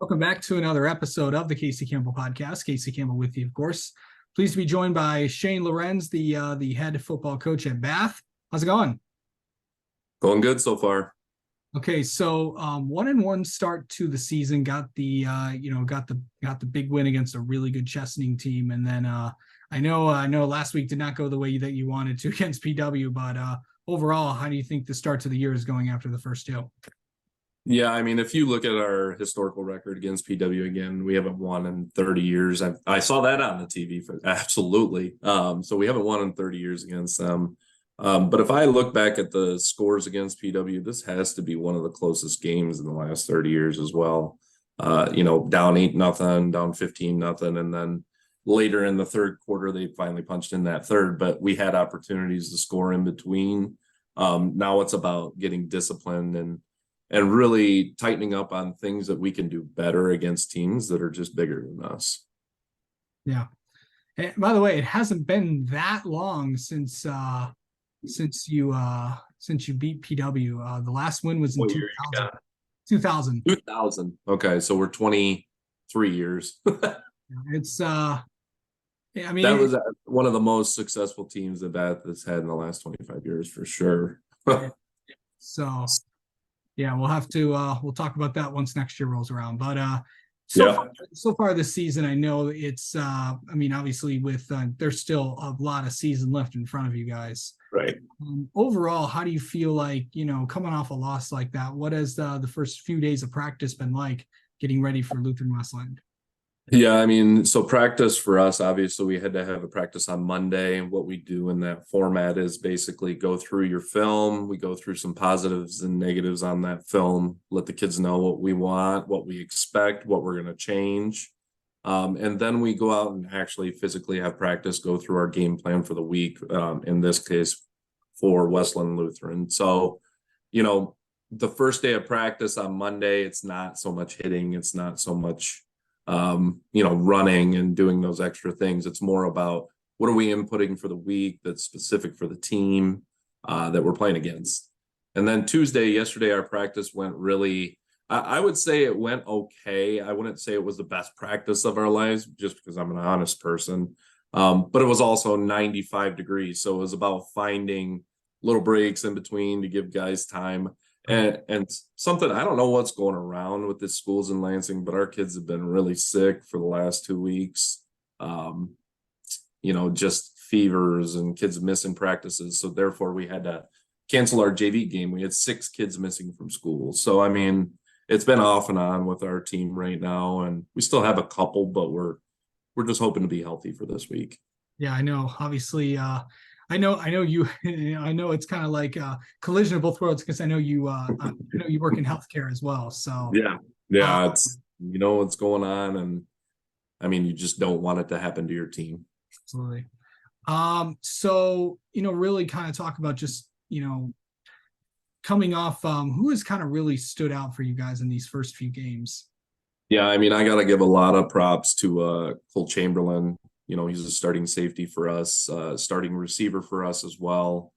Welcome back to another episode of the Casey Campbell Podcast. Casey Campbell with you, of course. Pleased to be joined by Shane Lorenz, the head football coach at Bath. How's it going? Going good so far. Okay, so 1-1 start to the season. Got the got the big win against a really good Chesaning team, and then I know last week did not go the way that you wanted to against PW, but overall, how do you think the start to the year is going after the first two? Yeah, I mean, if you look at our historical record against PW again, we haven't won in 30 years. I saw that on the TV, absolutely. So we haven't won in 30 years against them. But if I look back at the scores against PW, this has to be one of the closest games in the last 30 years as well. Down 8-0, down 15-0, and then later in the third quarter, they finally punched in that third, but we had opportunities to score in between. Now it's about getting disciplined and really tightening up on things that we can do better against teams that are just bigger than us. Yeah. And by the way, it hasn't been that long since you beat PW. The last win was in 2000. 2000. Okay, so we're 23 years. It's I mean, that was one of the most successful teams that Bath has had in the last 25 years for sure. So yeah, we'll have to we'll talk about that once next year rolls around. But so far this season, I know it's obviously with there's still a lot of season left in front of you guys. Right. Overall, how do you feel like, coming off a loss like that? What has the first few days of practice been like getting ready for Lutheran Westland? Yeah, I mean, so practice for us, obviously, we had to have a practice on Monday. And what we do in that format is basically go through your film. We go through some positives and negatives on that film, let the kids know what we want, what we expect, what we're going to change. And then we go out and actually physically have practice, go through our game plan for the week, in this case, for Westland Lutheran. So, the first day of practice on Monday, it's not so much hitting. It's not so much running and doing those extra things. It's more about what are we inputting for the week that's specific for the team that we're playing against. And then yesterday, our practice went really, I would say it went okay. I wouldn't say it was the best practice of our lives just because I'm an honest person. But it was also 95 degrees. So it was about finding little breaks in between to give guys time. And something, I don't know what's going around with the schools in Lansing, but our kids have been really sick for the last 2 weeks. Just fevers and kids missing practices. So therefore we had to cancel our JV game. We had 6 kids missing from school. So, I mean, it's been off and on with our team right now, and we still have a couple, but we're just hoping to be healthy for this week. Yeah, I know. Obviously, I know you. I know it's kind of like a collision of both worlds because I know you work in healthcare as well. So yeah, it's what's going on, and I mean, you just don't want it to happen to your team. Absolutely. So really kind of talk about just coming off. Who has kind of really stood out for you guys in these first few games? Yeah, I mean, I got to give a lot of props to Cole Chamberlain. He's a starting safety for us, starting receiver for us as well.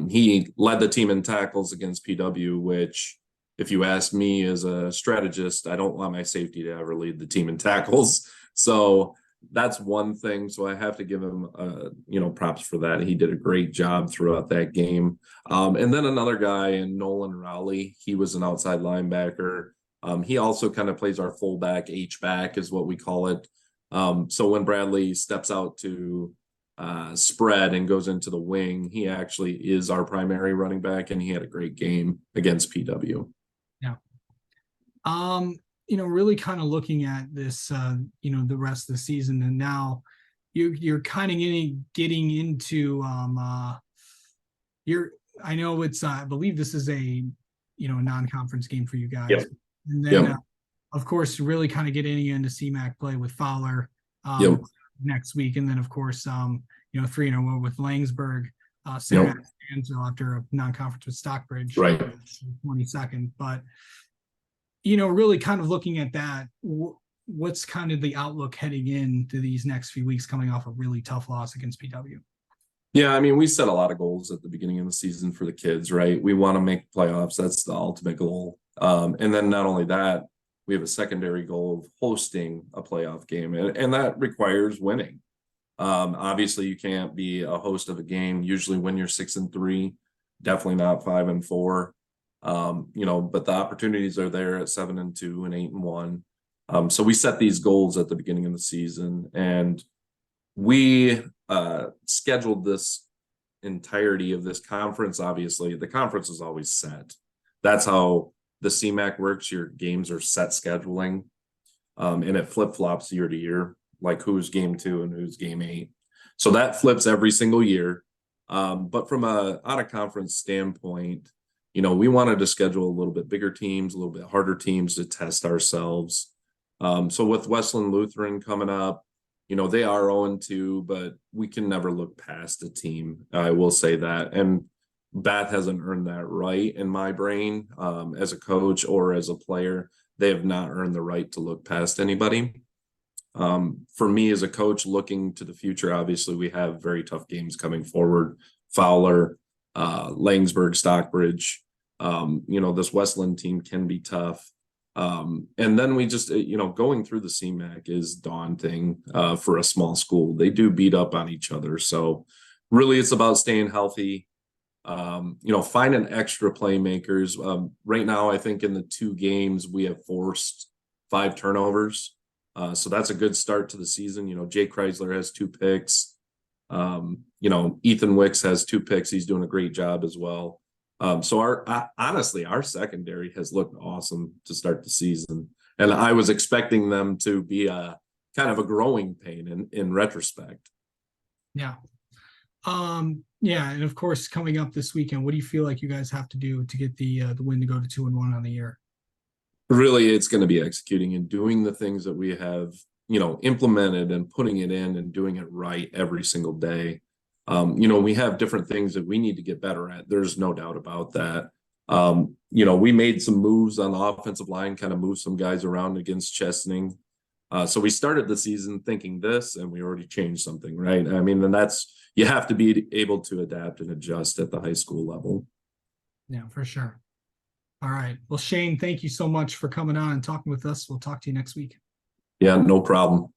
He led the team in tackles against PW, which, if you ask me as a strategist, I don't want my safety to ever lead the team in tackles. So that's one thing. So I have to give him, props for that. He did a great job throughout that game. And then another guy in Nolan Rowley, he was an outside linebacker. He also kind of plays our fullback, H-back is what we call it. So when Bradley steps out to spread and goes into the wing, he actually is our primary running back, and he had a great game against PW. Yeah. Really kind of looking at this, the rest of the season, and now you're kind of getting into I know it's I believe this is a non-conference game for you guys. Yep. And then of course, really kind of getting into CMAC play with Fowler next week. And then, of course, 3-0 with Langsburg, Saturday after a non-conference with Stockbridge, right? 22nd. But, really kind of looking at that, what's kind of the outlook heading into these next few weeks coming off a really tough loss against PW? Yeah, I mean, we set a lot of goals at the beginning of the season for the kids, right? We want to make playoffs. That's the ultimate goal. And then not only that, we have a secondary goal of hosting a playoff game, and that requires winning. Obviously you can't be a host of a game usually when you're 6-3, definitely not 5-4. But the opportunities are there at 7-2 and 8-1. So we set these goals at the beginning of the season, and we scheduled this entirety of this conference. Obviously the conference is always set. That's how the CMAC works. Your games are set scheduling, and it flip-flops year to year, like who's game 2 and who's game 8. So that flips every single year. But from a out of conference standpoint, we wanted to schedule a little bit bigger teams, a little bit harder teams to test ourselves. So with Westland Lutheran coming up, they are 0-2, but we can never look past a team. I will say that. And Bath hasn't earned that right in my brain, as a coach or as a player. They have not earned the right to look past anybody. For me as a coach looking to the future, obviously we have very tough games coming forward. Fowler, Langsburg, Stockbridge. This Westland team can be tough. And then we just, going through the CMAC is daunting for a small school. They do beat up on each other. So really it's about staying healthy, finding extra playmakers. Right now, I think in the 2 games, we have forced 5 turnovers. So that's a good start to the season. Jay Chrysler has 2 picks. Ethan Wicks has 2 picks. He's doing a great job as well. So honestly, our secondary has looked awesome to start the season. And I was expecting them to be a kind of a growing pain in retrospect. Yeah. And of course, coming up this weekend, what do you feel like you guys have to do to get the win to go to 2-1 on the year? Really, it's going to be executing and doing the things that we have, implemented and putting it in and doing it right every single day. We have different things that we need to get better at. There's no doubt about that. We made some moves on the offensive line, kind of moved some guys around against Chesaning. So we started the season thinking this, and we already changed something, right? I mean, and you have to be able to adapt and adjust at the high school level. Yeah, for sure. All right. Well, Shane, thank you so much for coming on and talking with us. We'll talk to you next week. Yeah, no problem.